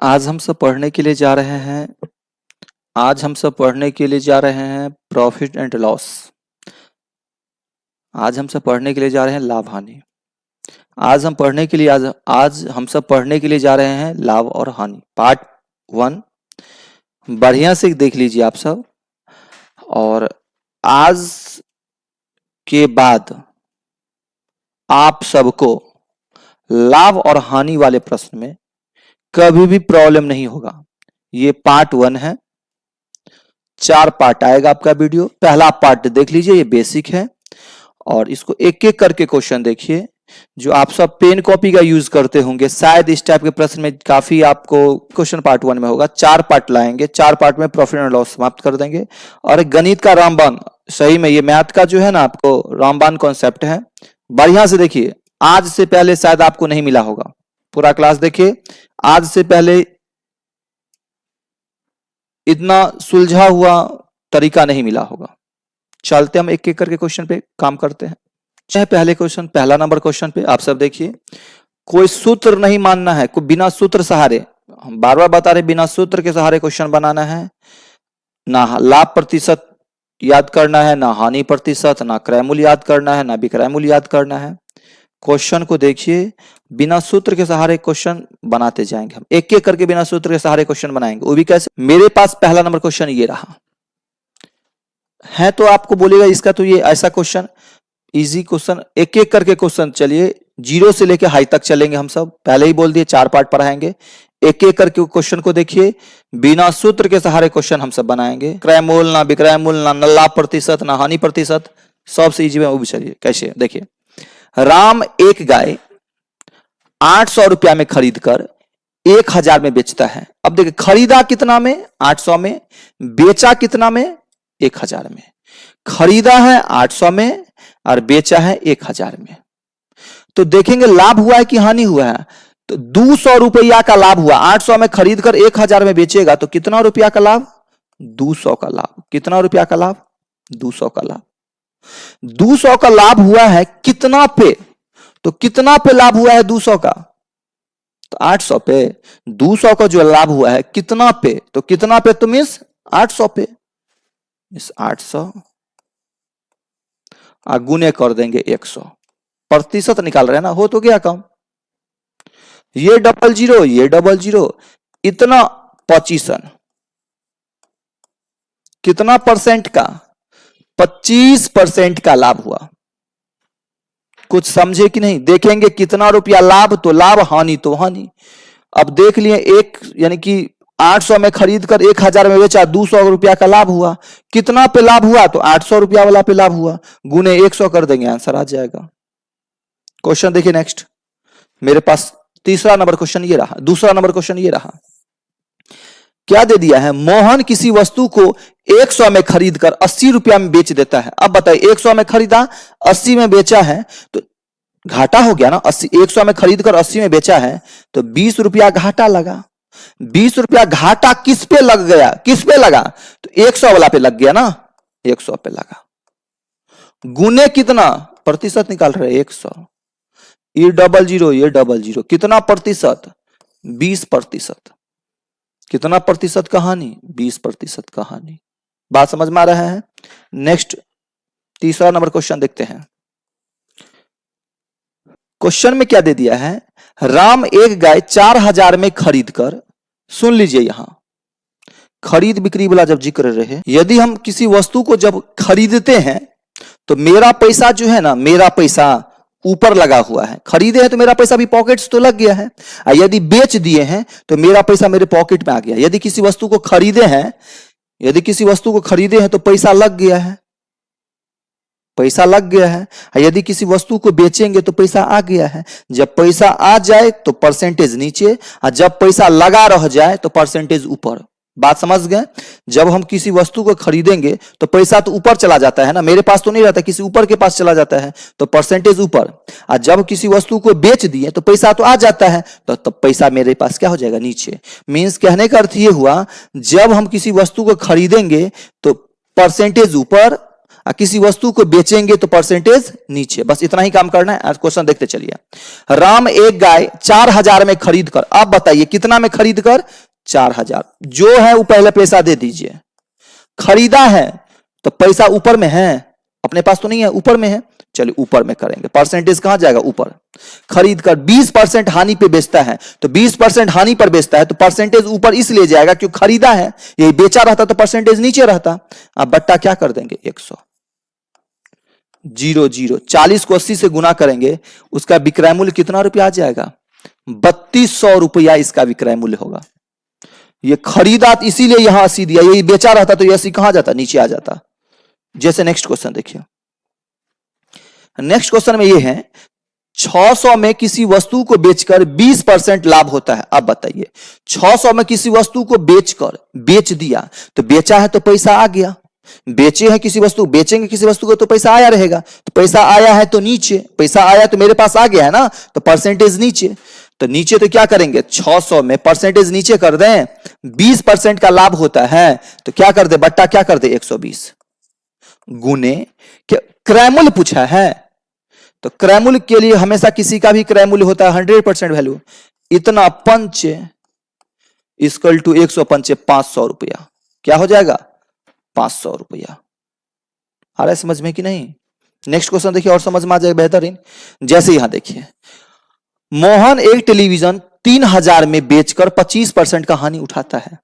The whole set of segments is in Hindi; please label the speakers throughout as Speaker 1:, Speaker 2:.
Speaker 1: आज हम सब पढ़ने के लिए जा रहे हैं प्रॉफिट एंड लॉस। आज हम सब पढ़ने के लिए जा रहे हैं लाभ हानि। आज हम सब पढ़ने के लिए जा रहे हैं लाभ और हानि पार्ट 1। बढ़िया से देख लीजिए आप सब। और आज के बाद आप सबको लाभ और हानि वाले प्रश्न में कभी भी प्रॉब्लम नहीं होगा। ये पार्ट 1 है, 4 पार्ट आएगा आपका वीडियो। पहला पार्ट देख लीजिए, ये बेसिक है और इसको एक एक करके क्वेश्चन देखिए। जो आप सब पेन कॉपी का यूज करते होंगे, शायद इस टाइप के प्रश्न में काफी आपको क्वेश्चन पार्ट 1 में होगा। 4 पार्ट लाएंगे, 4 पार्ट में प्रॉफिट एंड लॉस समाप्त कर देंगे। और गणित का रामबाण, सही में ये मैथ का जो है ना आपको रामबाण कॉन्सेप्ट है। बढ़िया से देखिए, आज से पहले शायद आपको नहीं मिला होगा। पूरा क्लास देखिए, आज से पहले इतना सुलझा हुआ तरीका नहीं मिला होगा। चलते हम एक एक करके क्वेश्चन पे काम करते हैं। चाहे पहले क्वेश्चन, पहला नंबर क्वेश्चन पे आप सब देखिए, कोई सूत्र नहीं मानना है, कोई बिना सूत्र सहारे, हम बार बार बता रहे बिना सूत्र के सहारे क्वेश्चन बनाना है। ना लाभ प्रतिशत याद करना है, ना हानि प्रतिशत, ना क्रय मूल्य याद करना है, ना विक्रय मूल्य याद करना है। क्वेश्चन को देखिए, बिना सूत्र के सहारे क्वेश्चन बनाते जाएंगे। हम एक एक करके बिना सूत्र के सहारे क्वेश्चन बनाएंगे। वो भी कैसे? मेरे पास पहला नंबर क्वेश्चन ये रहा है, तो आपको बोलेगा इसका तो ये ऐसा क्वेश्चन, इजी क्वेश्चन। एक एक करके क्वेश्चन, चलिए 0 से लेके हाई तक चलेंगे। हम सब पहले ही बोल दिए 4 पार्ट पढ़ाएंगे। एक एक करके क्वेश्चन को देखिए, बिना सूत्र के सहारे क्वेश्चन हम सब बनाएंगे। क्रय मूल्य, ना विक्रय मूल्य, ना लाभ प्रतिशत, ना हानि प्रतिशत, सबसे इजी में वो भी। चलिए कैसे देखिए, राम एक गाय 800 रुपया में खरीद कर 1000 में बेचता है। अब देखिए, खरीदा कितना में? 800 में। बेचा कितना में? 1000 में। खरीदा है 800 में और बेचा है 1000 में। तो देखेंगे लाभ हुआ है कि हानि हुआ है। तो 200 रुपया का लाभ हुआ। 800 में खरीद कर 1000 में बेचेगा तो कितना रुपया का लाभ? 200 का लाभ। कितना रुपया का लाभ? 200 का लाभ। 200 का लाभ हुआ है कितना पे? तो कितना पे लाभ हुआ है 200 का? तो 800 पे। 200 का जो लाभ हुआ है कितना पे? तो कितना पे? तो मीन्स 800 पे। इस 800 गुने कर देंगे 100। प्रतिशत निकाल रहे हैं ना, हो तो गया कम। ये 00, ये 00, इतना 25%। कितना परसेंट का? 25% का लाभ हुआ। कुछ समझे कि नहीं? देखेंगे कितना रुपया लाभ तो लाभ, हानि तो हानि। अब देख लिए, एक यानी कि 800 में खरीद कर 1000 में बेचा, 200 रुपया का लाभ हुआ। कितना पे लाभ हुआ? तो 800 रुपया वाला पे लाभ हुआ। गुने 100 कर देंगे, आंसर आ जाएगा। क्वेश्चन देखिए नेक्स्ट। मेरे पास तीसरा नंबर क्वेश्चन ये रहा। दूसरा नंबर क्वेश्चन ये रहा, क्या दे दिया है? मोहन किसी वस्तु को 100 में खरीद कर 80 रुपया में बेच देता है। अब बताइए, 100 में खरीदा, 80 में बेचा है, तो घाटा हो गया ना। 100 में खरीद कर 80 में बेचा है तो 20 रुपया घाटा लगा। 20 रुपया घाटा किस पे लग गया? किस पे लगा? तो 100 वाला पे लग गया ना, 100 पे लगा। गुने कितना? प्रतिशत निकाल रहे 100। ये 00, ये 00, कितना प्रतिशत? 20%। कितना प्रतिशत का हानि? 20% का हानि। बात समझ में आ रहा है? नेक्स्ट तीसरा नंबर क्वेश्चन देखते हैं। क्वेश्चन में क्या दे दिया है? राम एक गाय 4000 में खरीद कर, सुन लीजिए यहां खरीद बिक्री वाला जब जिक्र रहे, यदि हम किसी वस्तु को जब खरीदते हैं तो मेरा पैसा जो है ना, मेरा पैसा ऊपर लगा हुआ है। खरीदे हैं तो मेरा पैसा भी पॉकेट्स तो लग गया है। यदि बेच दिए हैं तो मेरा पैसा मेरे पॉकेट में आ गया। यदि किसी वस्तु को खरीदे हैं, तो पैसा लग गया है, पैसा लग गया है। यदि किसी वस्तु को बेचेंगे तो पैसा आ गया है। जब पैसा आ जाए तो परसेंटेज नीचे, और जब पैसा लगा रह जाए तो परसेंटेज ऊपर। बात समझ गए? जब हम किसी वस्तु को खरीदेंगे तो पैसा तो ऊपर चला जाता है ना, मेरे पास तो नहीं रहता, किसी ऊपर के पास चला जाता है, तो परसेंटेज ऊपर। और जब किसी वस्तु को बेच दिए तो पैसा तो आ जाता है, तो तब पैसा मेरे पास क्या हो जाएगा? नीचे। मीन्स कहने का अर्थ ये हुआ, जब हम किसी वस्तु को खरीदेंगे तो परसेंटेज ऊपर, किसी वस्तु को बेचेंगे तो परसेंटेज नीचे। बस इतना ही काम करना है। क्वेश्चन देखते चलिए। राम एक गाय 4000 में खरीद कर, आप बताइए कितना में खरीद कर? 4000। जो है वो पहले पैसा दे दीजिए। खरीदा है तो पैसा ऊपर में है, अपने पास तो नहीं है, ऊपर में है। चलिए ऊपर में करेंगे। परसेंटेज कहां जाएगा? ऊपर। खरीद कर 20% हानि पे बेचता है तो 20% हानि पर बेचता है तो परसेंटेज ऊपर इसलिए जाएगा क्योंकि खरीदा है, यही बेचा रहता तो परसेंटेज नीचे रहता। अब बट्टा क्या कर देंगे? 100। 0 40 को 80 से गुना करेंगे, उसका विक्रय मूल्य कितना रुपया आ जाएगा? 3200 रुपया इसका विक्रय मूल्य होगा। ये खरीदा इसीलिए यहां 80 दिया, यही बेचा रहता तो ये 80 कहां जाता? नीचे आ जाता। जैसे नेक्स्ट क्वेश्चन देखिए। नेक्स्ट क्वेश्चन में ये है 600 में किसी वस्तु को बेचकर 20% लाभ होता है। अब बताइए 600 में किसी वस्तु को बेचकर, बेच दिया तो बेचा है तो पैसा आ गया, बेचे हैं किसी वस्तु, बेचेंगे किसी वस्तु को तो पैसा आया रहेगा। तो पैसा आया है तो नीचे, पैसा आया तो मेरे पास आ गया है ना, तो परसेंटेज नीचे। तो नीचे तो क्या करेंगे? 600 में परसेंटेज नीचे कर दें, 20% का लाभ होता है तो क्या कर दे? बट्टा क्या कर दे? 120 गुने क्रय मूल्य पूछा है तो क्रय मूल्य के लिए हमेशा किसी का भी क्रय मूल्य होता है 100% वैल्यू। इतना पंच इक्वल टू 105 500 रुपया। क्या हो जाएगा? 500 रुपया। आ रहा है समझ में कि नहीं? नेक्स्ट क्वेश्चन देखिए और समझ में आ जाएगा बेहतरीन। जैसे यहां देखिए, मोहन एक टेलीविजन 3000 में बेचकर 25% का हानि उठाता है।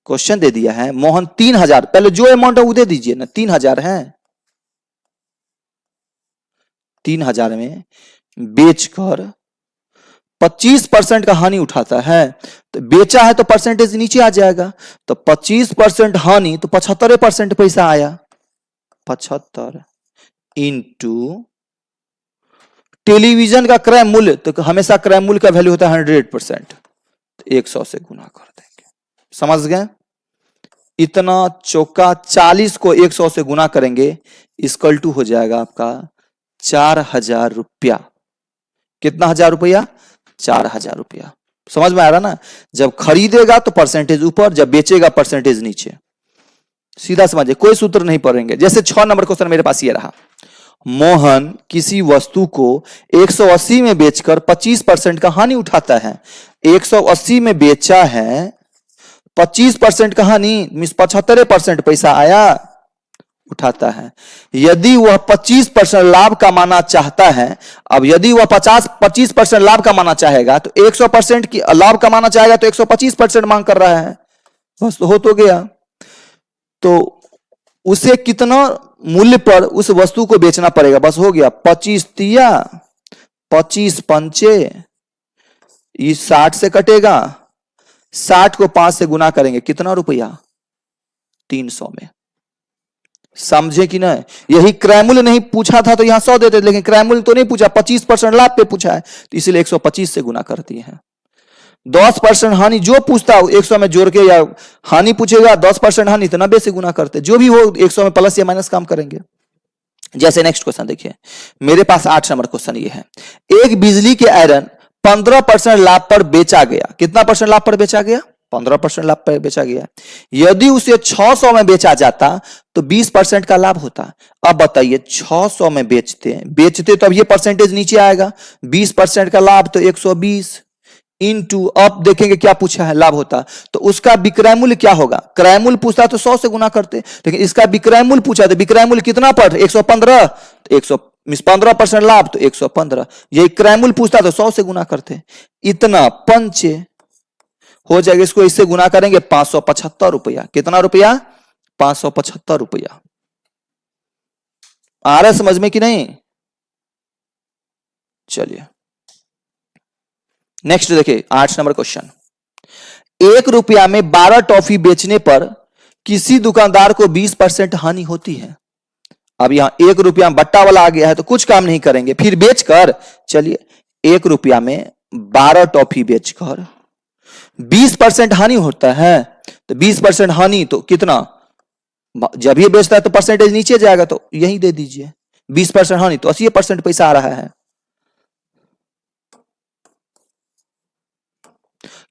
Speaker 1: क्वेश्चन दे दिया है मोहन 3000, पहले जो अमाउंट है वो दे दीजिए ना। 3000 है, 3000 में बेचकर 25% का हानि उठाता है तो बेचा है तो परसेंटेज नीचे आ जाएगा। तो 25% हानि तो 75% पैसा आया। 75 इंटू टेलीविजन का क्रय मूल्य, तो हमेशा क्रय मूल्य का वैल्यू होता है 100%, तो 100 से गुना कर देंगे। समझ गए? इतना चौका 40 को 100 से गुना करेंगे, इक्वल टू हो जाएगा आपका 4000 रुपया। कितना हजार रुपया? 4000 रुपया। समझ में आ रहा ना? जब खरीदेगा तो परसेंटेज ऊपर, जब बेचेगा परसेंटेज नीचे। सीधा समझिए, कोई सूत्र नहीं पढ़ेंगे। जैसे 6 नंबर क्वेश्चन मेरे पास ये रहा, मोहन किसी वस्तु को 180 में बेचकर 25% का हानि उठाता है। 180 में बेचा है, 25% का हानि मींस 75% पैसा आया, उठाता है। यदि वह 25% लाभ कमाना चाहता है, अब यदि वह 25% लाभ कमाना चाहेगा तो 100% की लाभ कमाना चाहेगा तो 125% मांग कर रहा है। बस तो हो तो गया। तो उसे कितना मूल्य पर उस वस्तु को बेचना पड़ेगा? बस हो गया। 25 तिया 25 पंचे, इस 60 से कटेगा, 60 को 5 से गुना करेंगे, कितना रुपया? 300 में। समझे कि नहीं? यही क्रय मूल्य नहीं पूछा था तो यहां 100 देते, लेकिन क्रय मूल्य तो नहीं पूछा, 25% लाभ पे पूछा है तो इसलिए 125 से गुना करती है। 10% हानि जो पूछता हो 100 में जोड़ के, या हानि पूछेगा 10% हानि तो 90 से गुना करते, जो भी हो 100 में प्लस या माइनस काम करेंगे। जैसे नेक्स्ट क्वेश्चन देखिए, मेरे पास 8 नंबर क्वेश्चन ये है। एक बिजली के आयरन 15% लाभ पर बेचा गया। कितना परसेंट लाभ पर बेचा गया? 15% लाभ पर बेचा गया। यदि उसे 600 में बेचा जाता तो 20% का लाभ होता। अब बताइए 600 में बेचते तो अब ये परसेंटेज नीचे आएगा, 20% का लाभ तो 120 इंटू, अब देखेंगे क्या पूछा है, लाभ होता तो उसका विक्रय मूल्य क्या होगा? क्रय मूल्य पूछता तो 100 से गुना करते, लेकिन इसका विक्रय मूल्य पूछा तो विक्रय मूल्य कितना पर? 115, तो 15% लाभ तो 115। यही क्रय मूल्य पूछता तो 100 से गुना करते। इतना पंचे हो जाएगा, इसको इससे गुना करेंगे 575 रुपया। कितना रुपया? 575 रुपया। आ रहा है समझ में कि नहीं? चलिए नेक्स्ट देखिए 8 नंबर क्वेश्चन। 1 रुपया में 12 टॉफी बेचने पर किसी दुकानदार को 20% हानि होती है। अब यहां 1 रुपया बट्टा वाला आ गया है तो कुछ काम नहीं करेंगे, फिर बेचकर, चलिए 1 रुपया में 12 टॉफी बेचकर 20% हानि होता है तो 20% हानि तो कितना? जब ये बेचता है तो परसेंटेज नीचे जाएगा, तो यही दे दीजिए। 20% हानि तो 80% पैसा आ रहा है।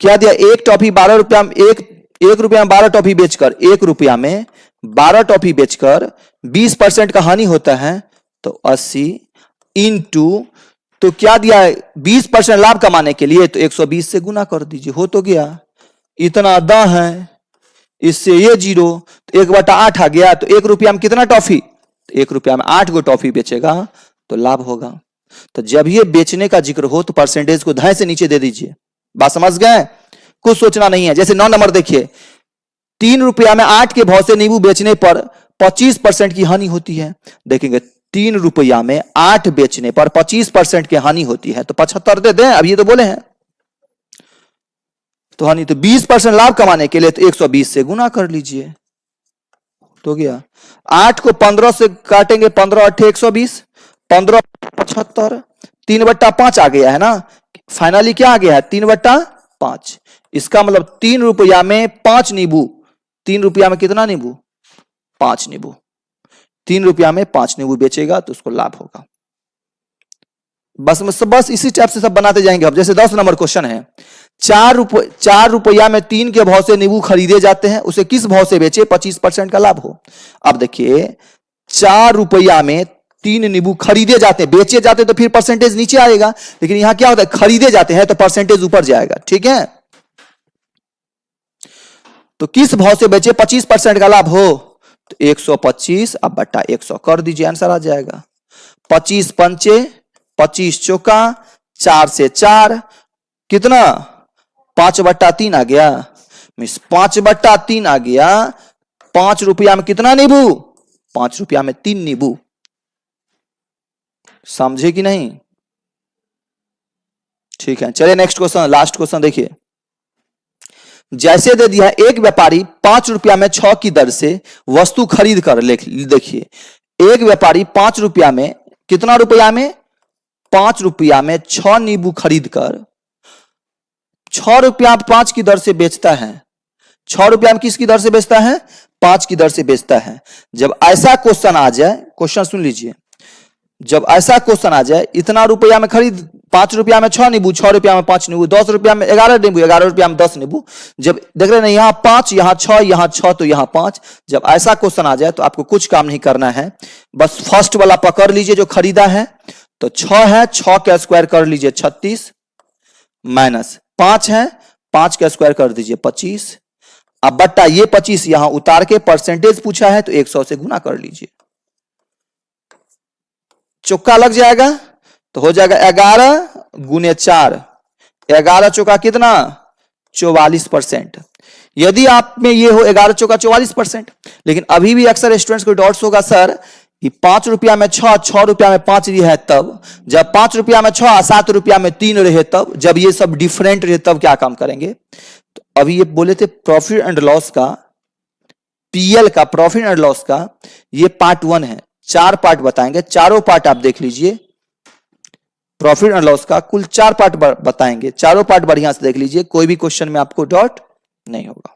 Speaker 1: क्या दिया? एक टॉफी 12 रुपया में, एक 1 रुपया में 12 टॉफी बेचकर 1 रुपया में 12 टॉफी बेचकर 20% का हानि होता है, तो 80 इंटू, तो क्या दिया है 20% लाभ कमाने के लिए, तो 120 से गुना कर दीजिए, हो तो गया। इतना दा है, इससे ये 0, तो 1/8 आ गया। तो 1 रुपया में कितना टॉफी, तो 1 रुपया में 8 गो टॉफी बेचेगा तो लाभ होगा। तो जब ये बेचने का जिक्र हो तो परसेंटेज को दाएं से नीचे दे दीजिए। बात समझ गए, कुछ सोचना नहीं है। जैसे 9 नंबर देखिए, 3 रुपया में 8 के भाव से नींबू बेचने पर 25% की हानि होती है। देखेंगे 3 रुपया में 8 बेचने पर 25% की हानि होती है, तो 75 दे दें, अब ये तो बोले हैं। तो हानि तो 20% लाभ कमाने के लिए तो 120 से गुना कर लीजिए, तो गया। 8 को 15 से काटेंगे, 15 8 120, 15 75, 3/5 आ गया है ना। फाइनली क्या आ गया है, 3/5। इसका मतलब 3 रुपया में 5 नींबू, 3 रुपया में कितना नींबू, 5 नींबू। 3 रुपया में 5 नींबू बेचेगा तो उसको लाभ होगा। बस इसी टाइप से सब बनाते जाएंगे। अब जैसे 10 नंबर क्वेश्चन है, 4 रुपया में 3 के भाव से नींबू खरीदे जाते हैं, उसे किस भाव से बेचे 25% का लाभ हो। अब देखिए 4 रुपया में 3 नींबू खरीदे जाते हैं, बेचे जाते हैं तो फिर परसेंटेज नीचे आएगा, लेकिन यहां क्या होता है, खरीदे जाते हैं तो परसेंटेज ऊपर जाएगा, ठीक है। तो किस भाव से बेचे 25% का लाभ हो, तो 125 अब बट्टा 100 कर दीजिए, आंसर आ जाएगा। 25 पंचे 25 चौका, 4 से 4 कितना 5/3 आ गया, मिस 5/3 आ गया। 5 रुपया में कितना नींबू, 5 रुपया में 3 नींबू। समझे कि नहीं, ठीक है। चलिए नेक्स्ट क्वेश्चन, लास्ट क्वेश्चन देखिए। जैसे दे दिया एक व्यापारी 5 रुपया में 6 की दर से वस्तु खरीद कर, देखिए एक व्यापारी 5 रुपया में कितना रुपया में, 5 रुपया में 6 नींबू खरीद कर 6 रुपया 5 की दर से बेचता है। 6 रुपया में किसकी दर से बेचता है, 5 की दर से बेचता है। जब ऐसा क्वेश्चन आ जाए, क्वेश्चन सुन लीजिए, जब ऐसा क्वेश्चन आ जाए, इतना रुपया में खरीद, 5 रुपया में 6 नींबू, 6 रुपया में 5 नींबू, 10 रुपया में 11 नींबू, 11 रुपया में 10 नींबू। जब देख रहे हैं यहां 5 यहां 6 यहां 6 तो यहां 5, जब ऐसा क्वेश्चन आ जाए तो आपको कुछ काम नहीं करना है, बस फर्स्ट वाला पकड़ लीजिए जो खरीदा है। तो 6 है, 6 का स्क्वायर कर लीजिए 36, माइनस 5 है, 5 का स्क्वायर कर दीजिए 25, अब बट्टा ये 25 यहां उतार के परसेंटेज पूछा है तो 100 से गुना कर लीजिए, चौका लग जाएगा तो हो जाएगा 11 गुने 4, 11 चौका कितना 44%। यदि आप में ये हो 11 चौका 44%, लेकिन अभी भी अक्सर स्टूडेंट्स को डाउट्स होगा, सर कि 5 रुपया में 6, 6 रुपया में 5 रही है तब, जब 5 रुपया में 6, 7 रुपया में 3 रहे तब, जब ये सब डिफरेंट रहे तब क्या काम करेंगे। तो अभी ये बोले थे प्रॉफिट एंड लॉस का, पीएल का, प्रॉफिट एंड लॉस का ये पार्ट 1 है। 4 पार्ट बताएंगे, चारों पार्ट आप देख लीजिए। प्रॉफिट एंड लॉस का कुल 4 पार्ट बताएंगे, चारों पार्ट बढ़िया से देख लीजिए, कोई भी क्वेश्चन में आपको डाउट नहीं होगा।